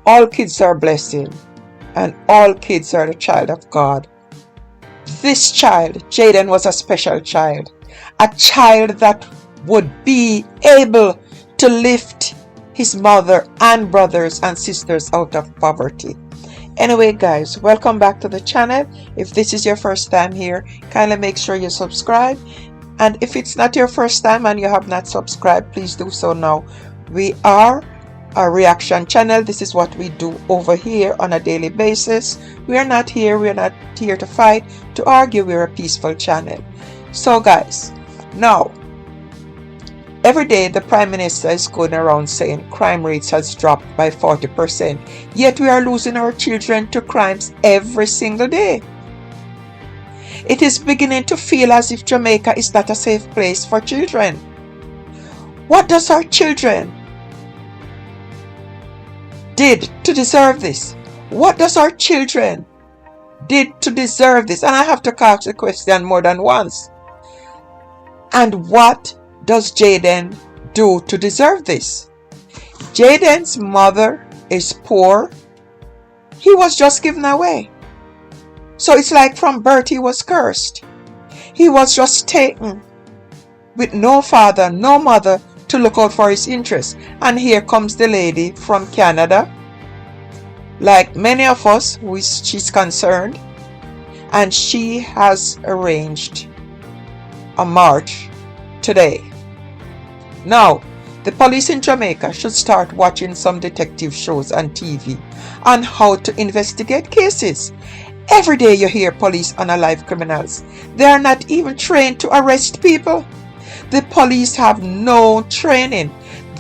All kids are blessing, and all kids are the child of God. This child, Jaden, was a special child, a child that would be able to lift his mother and brothers and sisters out of poverty. Anyway, guys, welcome back to the channel. If this is your first time here, kindly make sure you subscribe. And if it's not your first time and you have not subscribed, please do so now. We are a reaction channel. This is what we do over here on a daily basis. We're not here to fight, to argue. We're a peaceful channel. So guys, now every day the Prime Minister is going around saying crime rates has dropped by 40%, yet we are losing our children to crimes every single day. It is beginning to feel as if Jamaica is not a safe place for children. What does our children did to deserve this? What does our children did to deserve this? And I have to ask the question more than once. And what does Jaden do to deserve this? Jaden's mother is poor. He was just given away. So it's like from birth he was cursed. He was just taken with no father, no mother to look out for his interests. And here comes the lady from Canada, like many of us, she's concerned, and she has arranged a march today. Now, the police in Jamaica should start watching some detective shows on TV on how to investigate cases. Every day you hear police unalive criminals. They are not even trained to arrest people. The police have no training.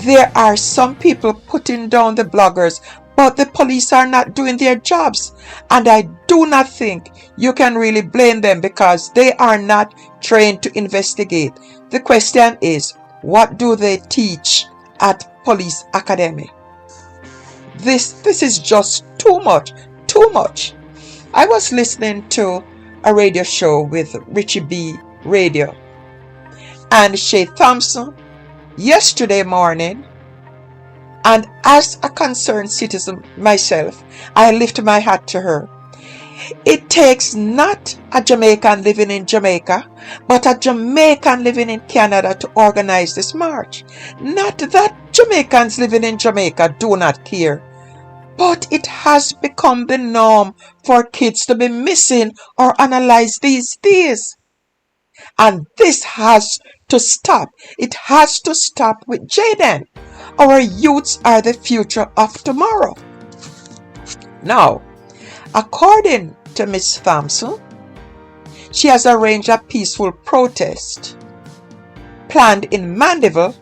There are some people putting down the bloggers, but the police are not doing their jobs. And I do not think you can really blame them because they are not trained to investigate. The question is, what do they teach at police academy? This is just too much. I was listening to a radio show with Richie B Radio and Shay Thompson yesterday morning, and as a concerned citizen myself, I lift my hat to her. It takes not a Jamaican living in Jamaica, but a Jamaican living in Canada to organize this march. Not that Jamaicans living in Jamaica do not care, but it has become the norm for kids to be missing or analyzed these days. And this has to stop. It has to stop with Jaden. Our youths are the future of tomorrow. Now, according to Miss Thompson, she has arranged a peaceful protest planned in Mandeville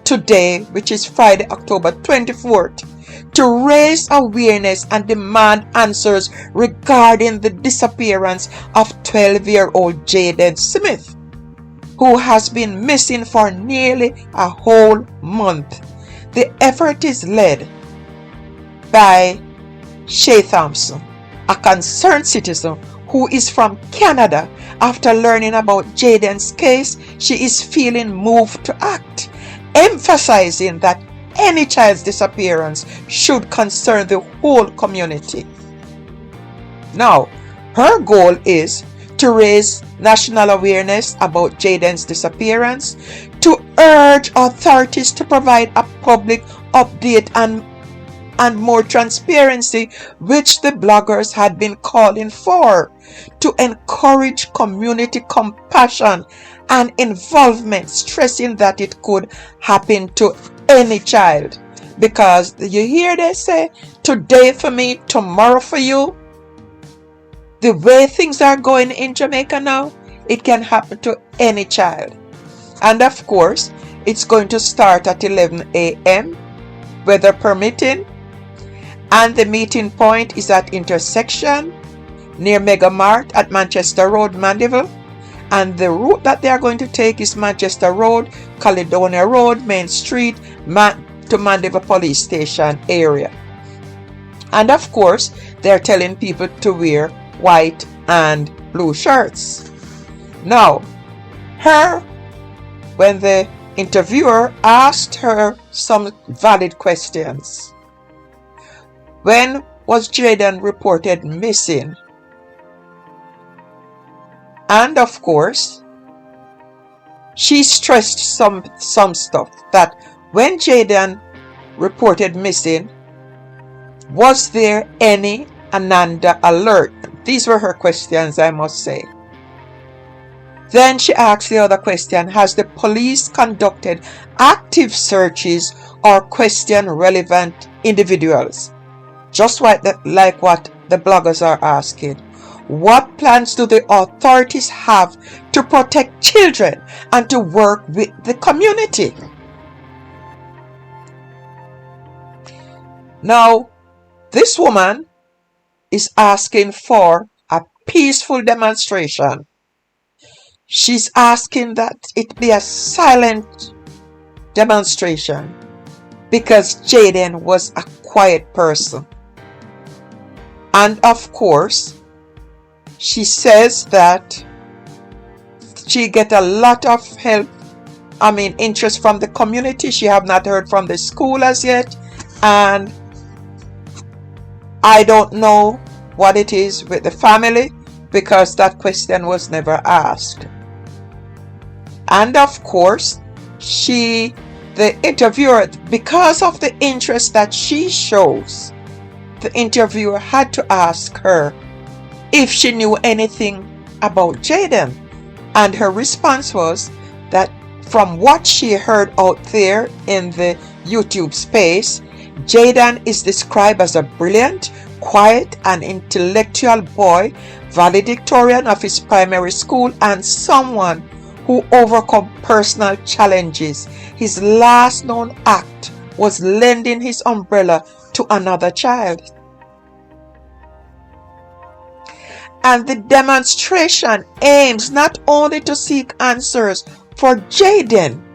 today, which is Friday, October 24th, to raise awareness and demand answers regarding the disappearance of 12-year-old Jayden Smith, who has been missing for nearly a whole month. The effort is led by Shay Thompson, a concerned citizen who is from Canada. After learning about Jaden's case, she is feeling moved to act, emphasizing that any child's disappearance should concern the whole community. Now, her goal is to raise national awareness about Jaden's disappearance, to urge authorities to provide a public update and more transparency, which the bloggers had been calling for, to encourage community compassion and involvement, stressing that it could happen to any child. Because you hear they say, today for me, tomorrow for you. The way things are going in Jamaica now, it can happen to any child. And of course, it's going to start at 11 a.m. weather permitting, and the meeting point is at intersection near Mega Mart at Manchester Road, Mandeville. And the route that they are going to take is Manchester Road, Caledonia Road, Main Street, to Mandeville Police Station area. And of course, they're telling people to wear white and blue shirts. Now, when the interviewer asked her some valid questions. When was Jaden reported missing? And of course, she stressed some stuff, that when Jaden reported missing, was there any Ananda alert? These were her questions, I must say. Then she asked the other question, has the police conducted active searches or questioned relevant individuals? Just like what the bloggers are asking. What plans do the authorities have to protect children and to work with the community? Now, this woman is asking for a peaceful demonstration. She's asking that it be a silent demonstration because Jaden was a quiet person. And of course, she says that she get a lot of interest from the community. She have not heard from the school as yet. And I don't know what it is with the family because that question was never asked. And of course, the interviewer, because of the interest that she shows, the interviewer had to ask her if she knew anything about Jaden. And her response was that from what she heard out there in the YouTube space, Jaden is described as a brilliant, quiet and intellectual boy, valedictorian of his primary school, and someone who overcome personal challenges. His last known act was lending his umbrella to another child. And the demonstration aims not only to seek answers for Jaden,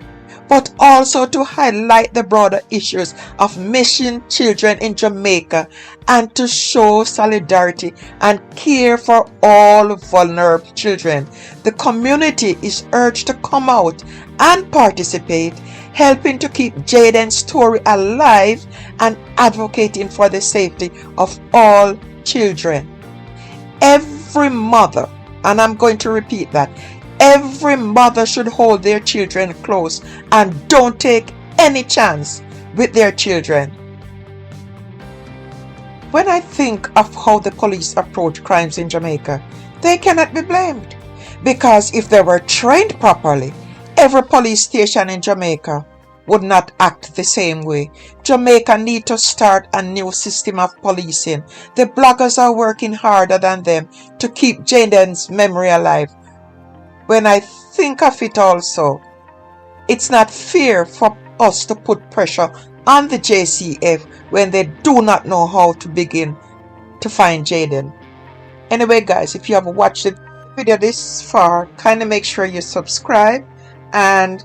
but also to highlight the broader issues of missing children in Jamaica and to show solidarity and care for all vulnerable children. The community is urged to come out and participate, helping to keep Jaden's story alive and advocating for the safety of all children. Every mother, and I'm going to repeat that, every mother should hold their children close and don't take any chance with their children. When I think of how the police approach crimes in Jamaica, they cannot be blamed. Because if they were trained properly, every police station in Jamaica would not act the same way. Jamaica need to start a new system of policing. The bloggers are working harder than them to keep Jaden's memory alive. When I think of it also, it's not fair for us to put pressure on the JCF when they do not know how to begin to find Jaden. Anyway guys, if you have watched the video this far, kindly make sure you subscribe, and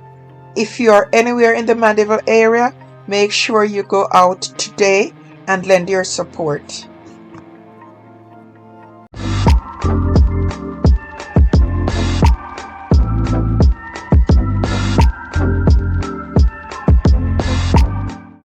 if you are anywhere in the Mandeville area, make sure you go out today and lend your support.